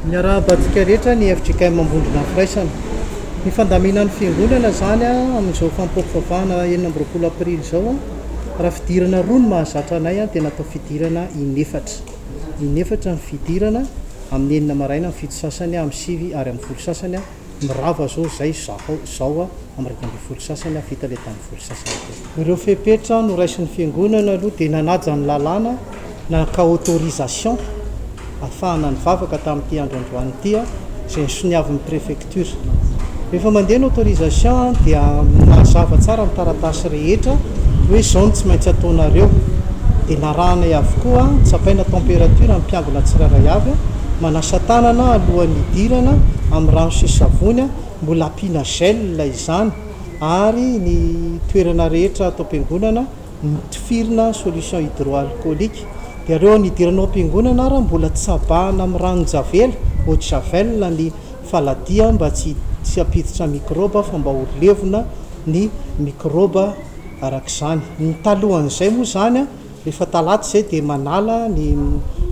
Miarahabatsika rehetra ny FJKM mambondrona firaisana. Ny fandaminan'ny fiangonana zany amin'izao fampokofavahana 9 aprily zao raha fidirana roa ny mahazatra anay dia natao fidirana inefatra. Inefatra ny fidirana amin'ny 9 maraina, amin'ny 7 sasany, amin'ny 9 ary amin'ny 10 sasany. Mirava zao zay zao amin'ny 10 sasany vita le tamin'ny 10 sasany. Ireo fepetra no raisin'ny fiangonana aloha dia nanaja ny lalàna naka autorisation afahana ny vavaka tamin'ity androandroany ity izay nisoniavin'ny préfecture. Rehefa mandeha ny autorisation dia mazava tsara amin'ny taratasy rehetra hoe zao no tsy maintsy ataonareo, dia naranay avokoa tsapaina température amin'ny mpiangona tsiraray avy, manasa tanana alohan'ny idirana amin'ny rano sy savony, mbola ampiana gel izany, ary ny toerana rehetra atao am-piangonana mitifirina solution hydroalcoolique. Dia ireo nidiranao am-piangonana raha mbola tsabahana amin'ny ranon-javely eau de javel ny faladia mba tsy hampiditra microbe fa mba ho levona ny microbe arak'izany. Ny talohan'izay moa zany rehefa talaty zay dia manala ny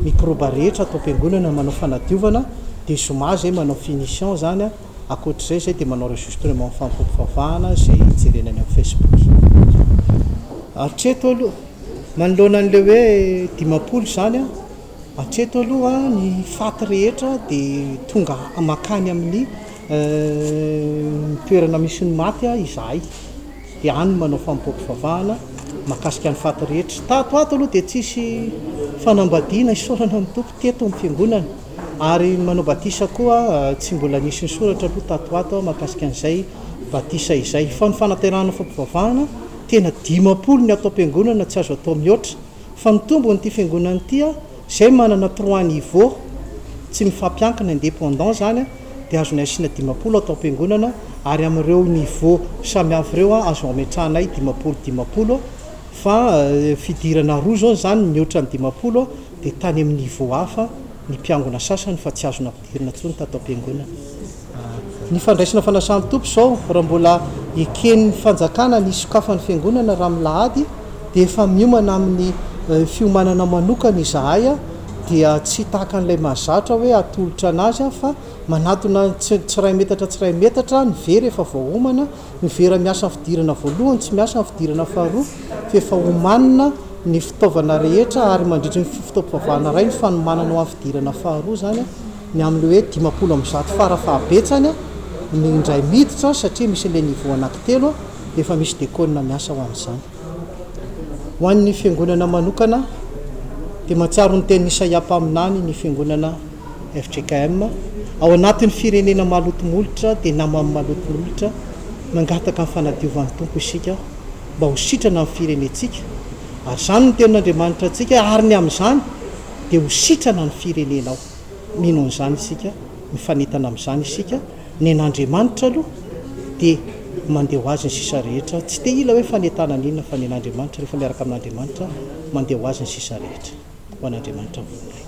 microbe rehetra atao am-piangonana, manao fanadiovana, dia zoma zay manao finition zany. Akoatr'izay zay dia manao enregistrement fampokofavahana zay jerena any amin'ny Facebook. Hatreto aloha manoloana an'le hoe 10 zany hatreto aloha ny faty rehetra dia tonga makany amin'ny toerana misy ny maty izahay, dia any manao fampokofavahana makasika ny faty rehetra. Tato aloha dia tsisy fanambadiana isorana amin'ny tompo teto amin'ny fiangonana, ary manao batisa koa tsy mbola nisy ny soratra aloha tato makasika an'izay batisa izay. Fa ny fanaterahana fampokofavahana tena 10 ny atao am-piangonana tsy azo atao mihoatra, fa mitombonyity fiangonana ity zay manana 3 niveau tsy mifampiankina indépendant zany dia azony asiana 10 atao am-piangonana, ary amin'ireo niveau samihafa ireo azo ametrahanay 10 fa fidirana roa zao zany mihoatra ny 10 dia tany amin'ny niveau hafa ny mpiangona sasany fa tsy azona ampidirana intsony tatao am-piangonana. Ny fandraisana fanasan'ny tompo zao raha mbola eken'ny fanjakana ny sokafan'ny fiangonana raha milahady dia efa miomana amin'ny fiomanana manokana izahay dia tsy tahaka an'ilay mahazatra hoe atolotra anazy fa manatona tsiray metatra ny vera efa voaomana, ny vera miasa fidirana voalohany tsy miasa fidirana faharoa, fa efa omanina ny fitaovana rehetra ary mandritra ny fitaovana ray ny fanomanana ho amin'ny fidirana faharoa zany ny amin'le hoe 10 am'zato fara fahabetsany ny indray miditra satria misy ilay niveau anankitelo dia efa misy déconne miasa ho amin'izany. Ho an'ny fiangonana manokana dia mahatsiaro ny teny Isaia mpaminany ny fiangonana FJKM ao anatin'ny firenena malotomolotra dia namany malotomolotra mangataka amin'ny fanadiovan'ny tompo isika mba ho sitrana amin'ny firenentsika, ary izany ny tenin'Andriamanitra antsika, ary ny amin'izany dia ho sitrana ny firenenao. Mino an'izany isika, mifanetana amin'izany isika, ny an'Andriamanitra aloha dia mandeha ho azy ny sisa rehetra, tsy dia ila hoe fanetana n'inona fa ny an'Andriamanitra, rehefa miaraka amin'Andriamanitra mandeha ho azy ny sisa rehetra. Ho an'Andriamanitra vola.